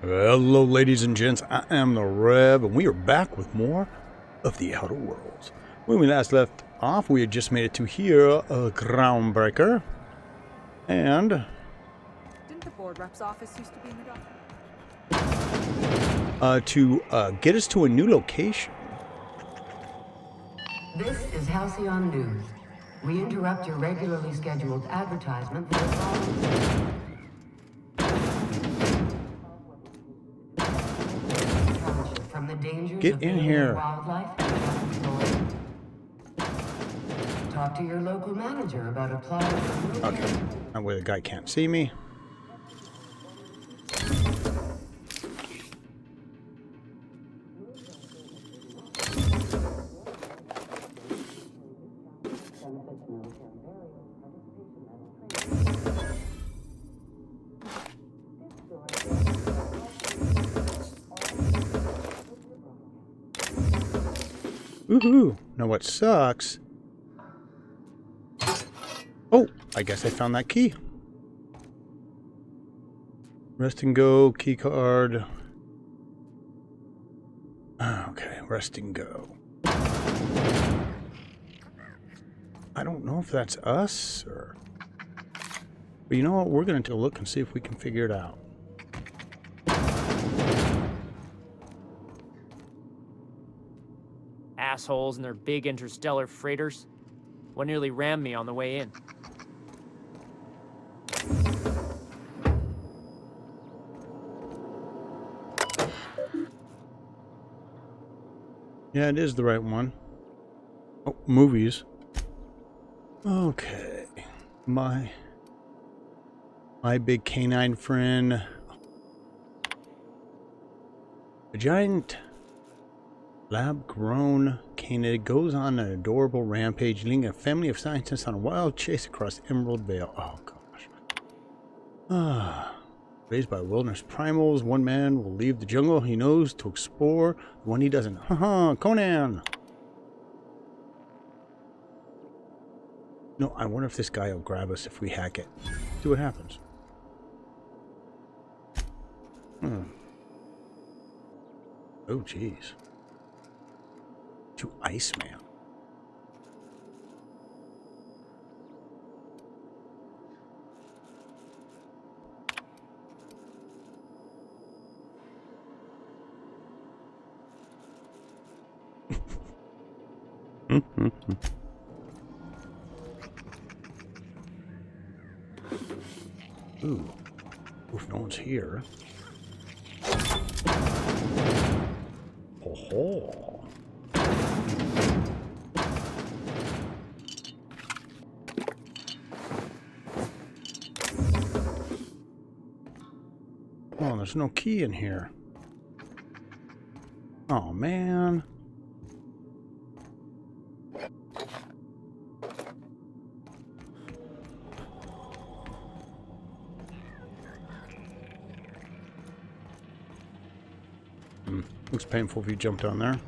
Hello, ladies and gents. I am the Rev, and we are back with more of the Outer Worlds. When we last left off, we had just made it to here, Groundbreaker, and Didn't the board rep's office used to be in the dock? to get us to a new location. This is Halcyon News. We interrupt your regularly scheduled advertisement for the following. From the dangers Get of in alien here. Wildlife and talk to your local manager about applying for Okay, that way the guy can't see me. Woohoo! Now what sucks... Oh, I guess I found that key. Rest and go, key card. Okay, rest and go. I don't know if that's us or... But you know what? We're going to look and see if we can figure it out. Assholes and their big interstellar freighters. One nearly rammed me on the way in. Yeah, it is the right one. Oh, movies. Okay. My big canine friend. A giant lab-grown canid goes on an adorable rampage, leading a family of scientists on a wild chase across Emerald Vale. Oh, gosh. Raised by wilderness primals, one man will leave the jungle he knows to explore, the one he doesn't. Haha, Conan! No, I wonder if this guy will grab us if we hack it. See what happens. Oh, jeez. To Iceman. Ooh. If no one's here. Oh. Oh, there's no key in here. Oh, man. Looks painful if you jump down there.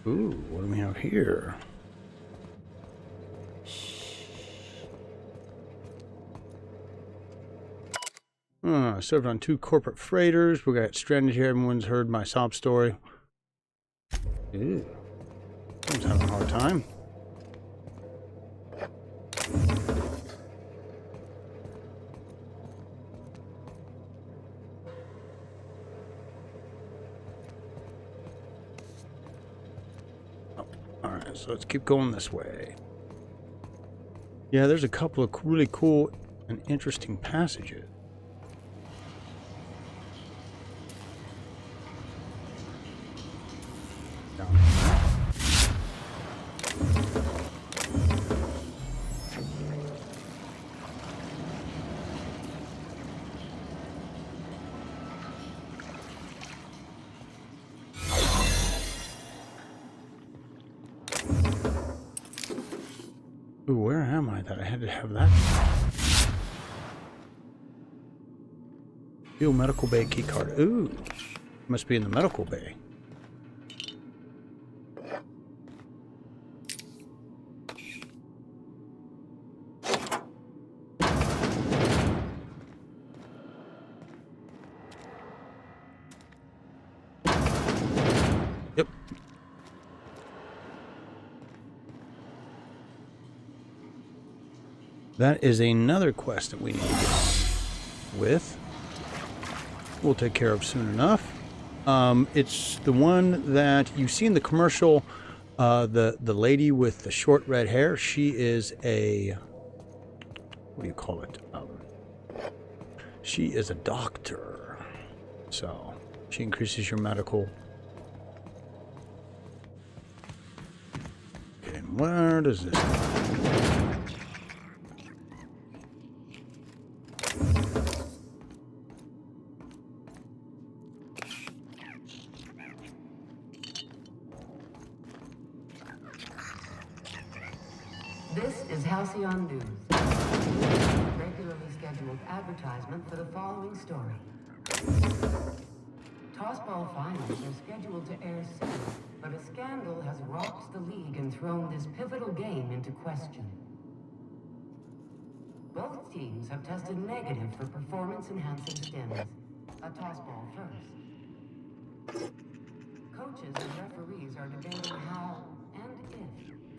Ooh, what do we have here? Served on 2 corporate freighters. We got stranded here. Everyone's heard my sob story. Ew. Someone's having a hard time. Oh, alright, so let's keep going this way. Yeah, there's a couple of really cool and interesting passages. Ooh, where am I that I had to have that? Field medical bay key card. Ooh, must be in the medical bay. That is another quest that we need to get with. We'll take care of soon enough. It's the one that you see in the commercial. The lady with the short red hair. She is a, what do you call it? She is a doctor. So she increases your medical. Okay, and where does this go? This is Halcyon News. Regularly scheduled advertisement for the following story. Tossball finals are scheduled to air soon, but a scandal has rocked the league and thrown this pivotal game into question. Both teams have tested negative for performance-enhancing stims. A tossball first. Coaches and referees are debating how and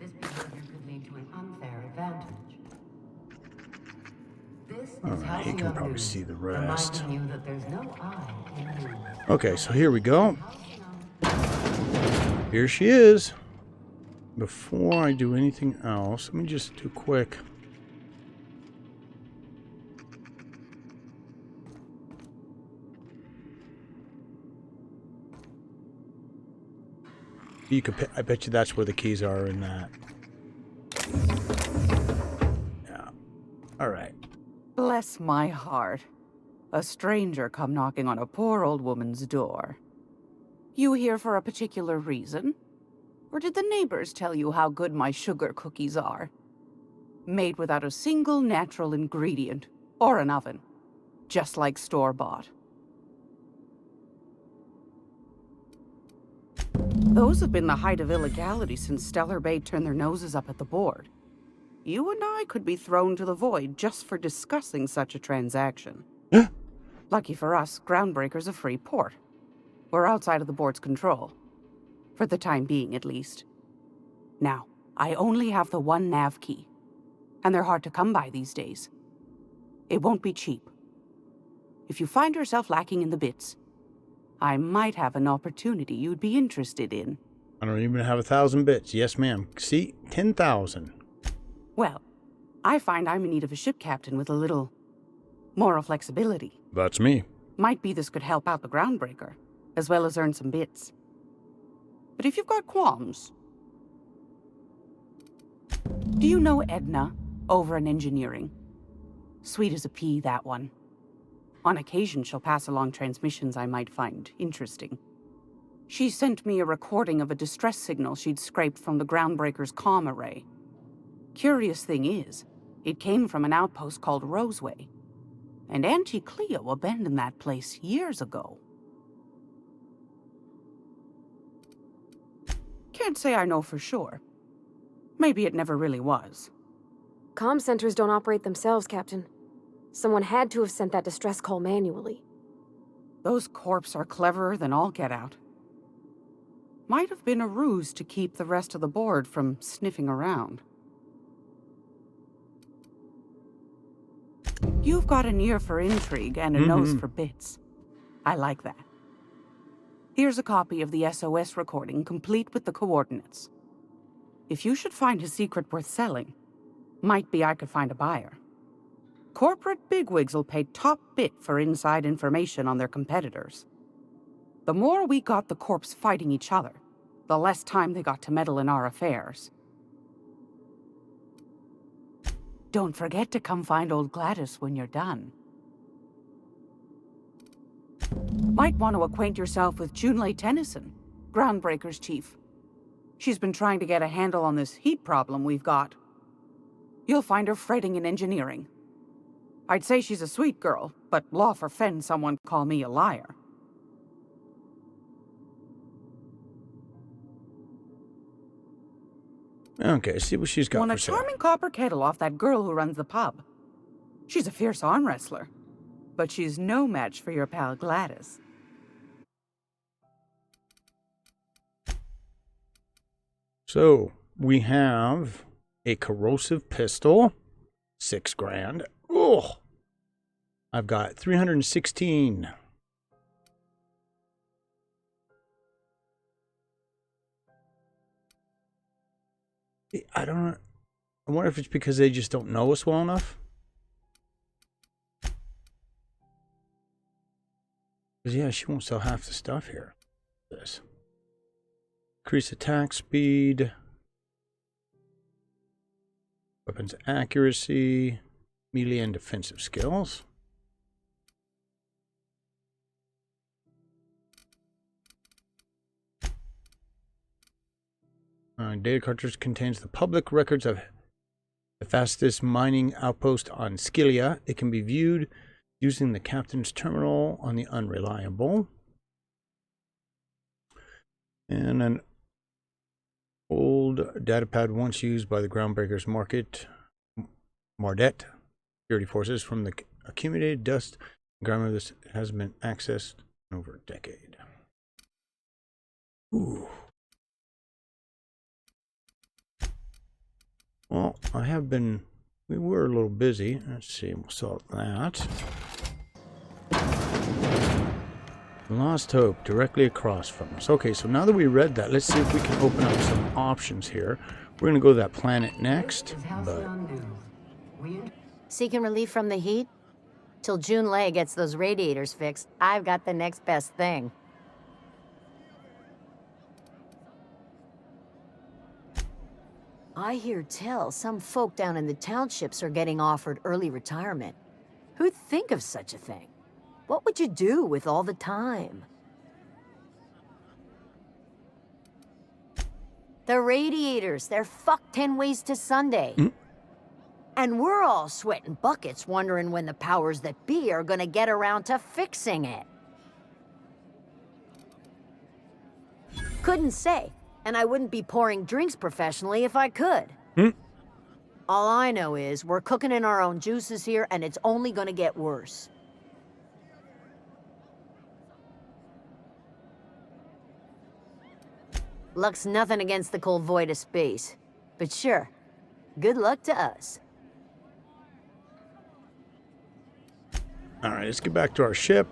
if this behavior could lead to an unfair advantage. This is Alright, he can probably see the rest. reminding you that there's no I in news. Okay, so here we go. Here she is. Before I do anything else, let me just do quick. You could. I bet you that's where the keys are in that. Yeah. All right. Bless my heart. A stranger come knocking on a poor old woman's door. You here for a particular reason? Or did the neighbors tell you how good my sugar cookies are? Made without a single natural ingredient, or an oven. Just like store-bought. Those have been the height of illegality since Stellar Bay turned their noses up at the board. You and I could be thrown to the void just for discussing such a transaction. Lucky for us, Groundbreaker's a free port. We're outside of the board's control. For the time being, at least. Now, I only have the one nav key. And they're hard to come by these days. It won't be cheap. If you find yourself lacking in the bits, I might have an opportunity you'd be interested in. I don't even have 1,000 bits. Yes, ma'am. See? 10,000. Well, I find I'm in need of a ship captain with a little moral flexibility. That's me. Might be this could help out the Groundbreaker, as well as earn some bits. But if you've got qualms... Do you know Edna, over in engineering? Sweet as a pea, that one. On occasion, she'll pass along transmissions I might find interesting. She sent me a recording of a distress signal she'd scraped from the Groundbreaker's comm array. Curious thing is, it came from an outpost called Roseway. And Auntie Cleo abandoned that place years ago. Can't say I know for sure. Maybe it never really was. Comm centers don't operate themselves, Captain. Someone had to have sent that distress call manually. Those corps are cleverer than all get out. Might have been a ruse to keep the rest of the board from sniffing around. You've got an ear for intrigue and a nose for bits. I like that. Here's a copy of the SOS recording, complete with the coordinates. If you should find a secret worth selling, might be I could find a buyer. Corporate bigwigs will pay top bit for inside information on their competitors. The more we got the corps fighting each other, the less time they got to meddle in our affairs. Don't forget to come find old Gladys when you're done. Might want to acquaint yourself with Junlei Tennyson, Groundbreaker's chief. She's been trying to get a handle on this heat problem we've got. You'll find her fretting in engineering. I'd say she's a sweet girl, but law forfend someone call me a liar. Okay, see what she's got Won for a sale. charming copper kettle off that girl who runs the pub. She's a fierce arm wrestler, but she's no match for your pal Gladys. So, we have a corrosive pistol. 6 grand. Oh, I've got 316. I don't know. I wonder if it's because they just don't know us well enough. Because, yeah, she won't sell half the stuff here. This. Increase attack speed. Weapons accuracy. Melee and defensive skills. Data cartridge contains the public records of the fastest mining outpost on Scylla. It can be viewed using the captain's terminal on the Unreliable. And an old datapad once used by the Groundbreaker's Mardet security forces from the accumulated dust. Ground this has been accessed in over a decade. Ooh. Well, we were a little busy. Let's see, we'll solve that. Lost Hope, directly across from us. Okay, so now that we read that, let's see if we can open up some options here. We're going to go to that planet next. But Seeking relief from the heat? Till June Lay gets those radiators fixed, I've got the next best thing. I hear tell some folk down in the townships are getting offered early retirement. Who'd think of such a thing? What would you do with all the time? The radiators, they're fucked 10 ways to Sunday. And we're all sweating buckets wondering when the powers that be are gonna get around to fixing it. Couldn't say, and I wouldn't be pouring drinks professionally if I could. All I know is we're cooking in our own juices here, and it's only gonna get worse. Luck's nothing against the cold void of space. But sure, good luck to us. Alright, let's get back to our ship.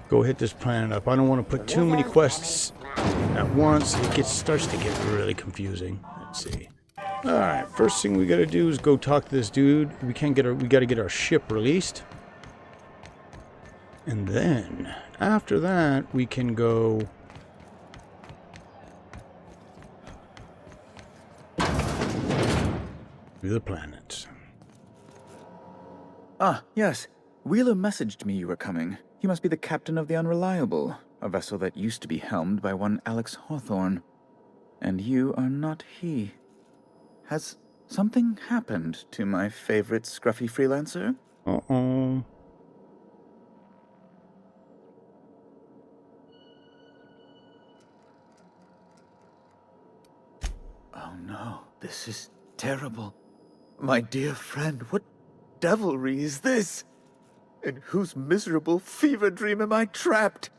Go hit this planet up. I don't want to put too many quests at once. It starts to get really confusing. Let's see. Alright, first thing we gotta do is go talk to this dude. We gotta get our ship released. And then, after that, we can go to the planets. Ah, yes. Wheeler messaged me you were coming. He must be the captain of the Unreliable, a vessel that used to be helmed by one Alex Hawthorne. And you are not he. Has something happened to my favorite scruffy freelancer? Uh-oh. Oh no, this is terrible. My dear friend, what devilry is this? In whose miserable fever dream am I trapped?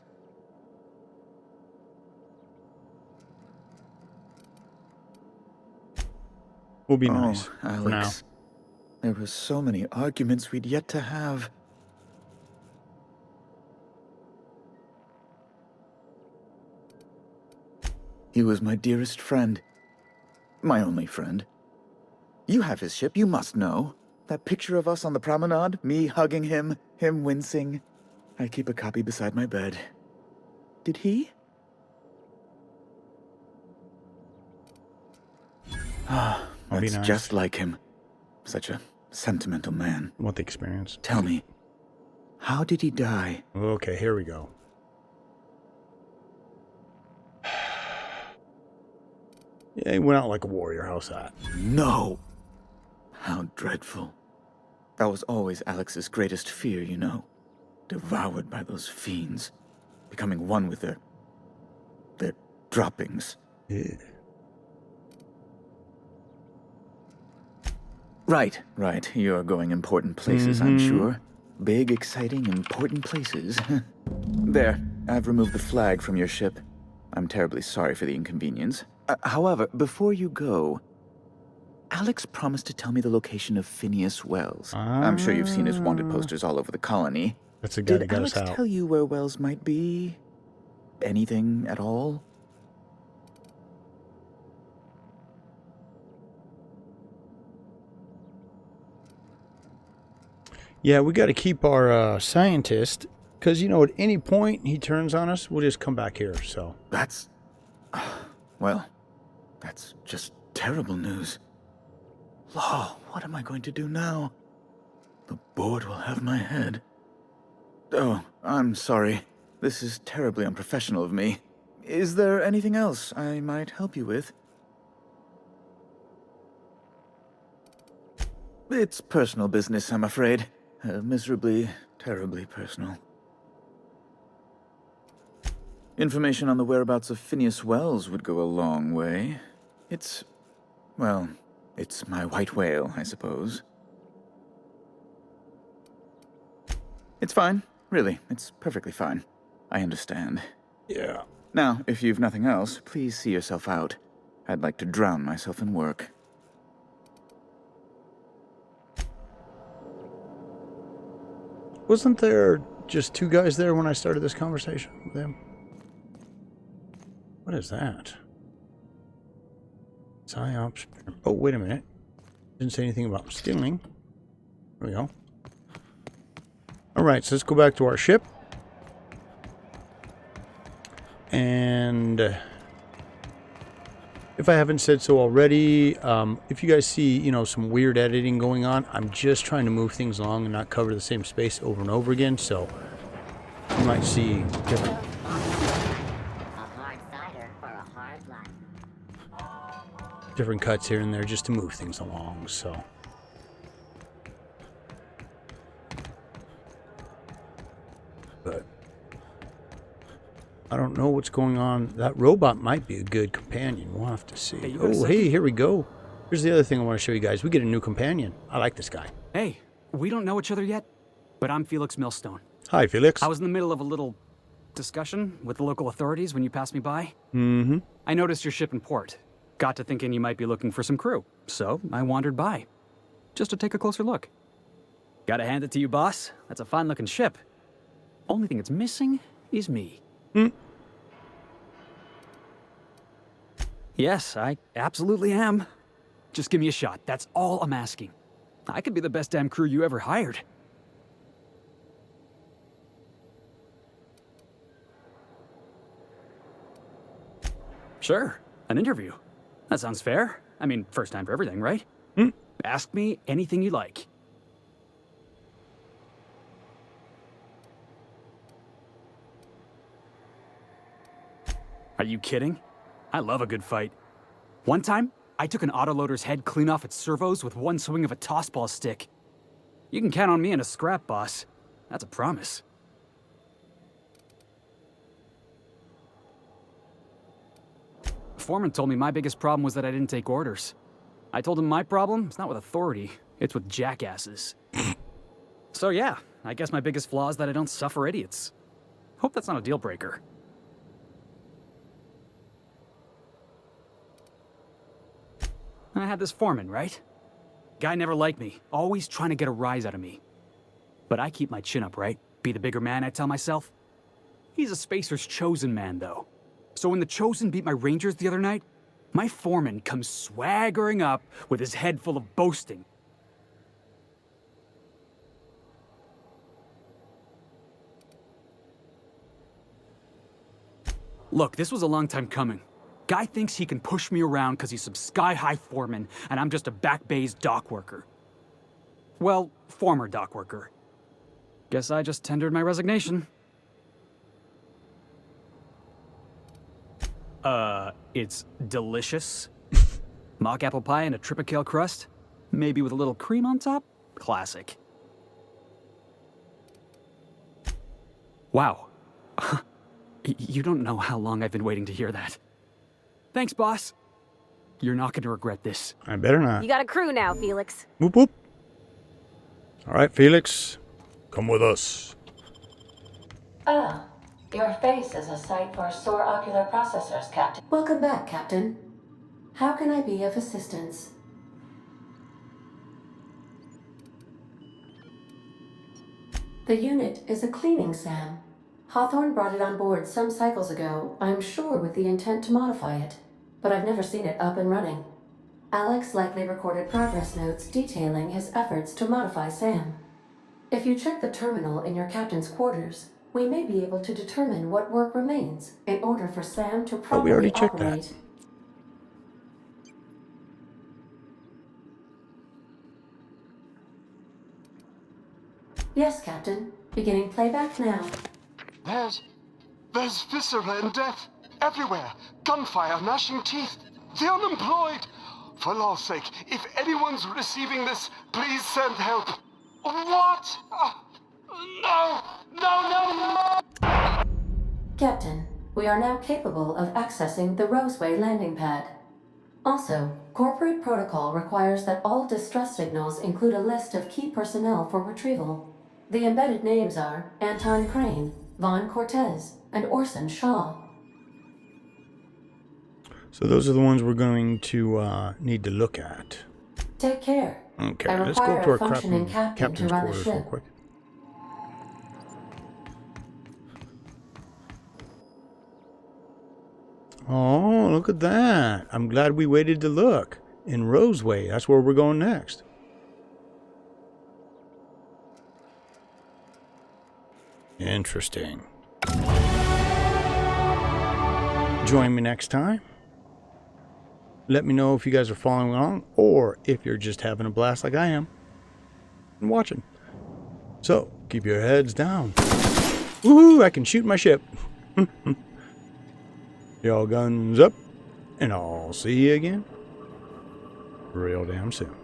We'll be nice Oh, Alex. for now. There were so many arguments we'd yet to have. He was my dearest friend. My only friend. You have his ship, you must know. That picture of us on the promenade, me hugging him, him wincing. I keep a copy beside my bed. Did he? Ah, I'll be that's nice. just like him. Such a sentimental man. What the experience? Tell me, how did he die? Okay, here we go. Yeah, he went out like a warrior. How's that? No! How dreadful. That was always Alex's greatest fear, you know. Devoured by those fiends. Becoming one with their droppings. Yeah. Right. You're going important places, I'm sure. Big, exciting, important places. There, I've removed the flag from your ship. I'm terribly sorry for the inconvenience. However, before you go, Alex promised to tell me the location of Phineas Wells. I'm sure you've seen his wanted posters all over the colony. That's the guy that Did got Alex us out. tell you where Wells might be? Anything at all? Yeah, we got to keep our scientist, because, you know, at any point he turns on us, we'll just come back here, so. That's... well, that's just terrible news. Law, what am I going to do now? The board will have my head. Oh, I'm sorry. This is terribly unprofessional of me. Is there anything else I might help you with? It's personal business, I'm afraid. Miserably, terribly personal. Information on the whereabouts of Phineas Wells would go a long way. It's... well, it's my white whale, I suppose. It's fine. Really, it's perfectly fine. I understand. Yeah. Now, if you've nothing else, please see yourself out. I'd like to drown myself in work. Wasn't there just 2 guys there when I started this conversation with them? What is that? Psyops. Oh, wait a minute. Didn't say anything about stealing. There we go. Alright, so let's go back to our ship. And if I haven't said so already, if you guys see, you know, some weird editing going on, I'm just trying to move things along and not cover the same space over and over again, so you might see different... different cuts here and there just to move things along, so... but I don't know what's going on. That robot might be a good companion. We'll have to see. Hey, oh, hey, here we go. Here's the other thing I want to show you guys. We get a new companion. I like this guy. Hey, we don't know each other yet, but I'm Felix Millstone. Hi, Felix. I was in the middle of a little discussion with the local authorities when you passed me by. Mm-hmm. I noticed your ship in port. Got to thinking you might be looking for some crew, so I wandered by, just to take a closer look. Gotta hand it to you, boss. That's a fine-looking ship. Only thing it's missing is me. Yes, I absolutely am. Just give me a shot. That's all I'm asking. I could be the best damn crew you ever hired. Sure, an interview. That sounds fair. I mean, first time for everything, right? Ask me anything you like. Are you kidding? I love a good fight. One time, I took an autoloader's head clean off its servos with one swing of a tossball stick. You can count on me in a scrap, boss. That's a promise. Foreman told me my biggest problem was that I didn't take orders. I told him my problem is not with authority, it's with jackasses. So yeah, I guess my biggest flaw is that I don't suffer idiots. Hope that's not a deal breaker. I had this foreman, right? Guy never liked me, always trying to get a rise out of me. But I keep my chin up, right? Be the bigger man, I tell myself. He's a Spacer's chosen man, though. So when the Chosen beat my Rangers the other night, my foreman comes swaggering up with his head full of boasting. Look, this was a long time coming. Guy thinks he can push me around because he's some sky-high foreman, and I'm just a back bay's dock worker. Well, former dock worker. Guess I just tendered my resignation. It's delicious. Mock apple pie and a tripicale crust. Maybe with a little cream on top? Classic. Wow. You don't know how long I've been waiting to hear that. Thanks, boss. You're not going to regret this. I better not. You got a crew now, Felix. Whoop, whoop. All right, Felix. Come with us. Ah, your face is a sight for sore ocular processors, Captain. Welcome back, Captain. How can I be of assistance? The unit is a cleaning SAM. Hawthorne brought it on board some cycles ago, I'm sure with the intent to modify it, but I've never seen it up and running. Alex likely recorded progress notes detailing his efforts to modify SAM. If you check the terminal in your captain's quarters, we may be able to determine what work remains in order for SAM to properly we already checked operate. that. Yes, Captain. Beginning playback now. There's viscera and death everywhere. Gunfire, gnashing teeth. The unemployed. For law's sake, if anyone's receiving this, please send help. What? No! Captain, we are now capable of accessing the Roseway landing pad. Also, corporate protocol requires that all distress signals include a list of key personnel for retrieval. The embedded names are Anton Crane, Vaughn Cortez, and Orson Shaw. So those are the ones we're going to need to look at. Take care. Okay, I let's go up to require our a functioning captain to captain's run the quarters real ship. quick. Oh, look at that. I'm glad we waited to look. In Roseway, that's where we're going next. Interesting. Join me next time. Let me know if you guys are following along or if you're just having a blast like I am and watching. So, keep your heads down. Woohoo, I can shoot my ship. Y'all guns up, and I'll see you again real damn soon.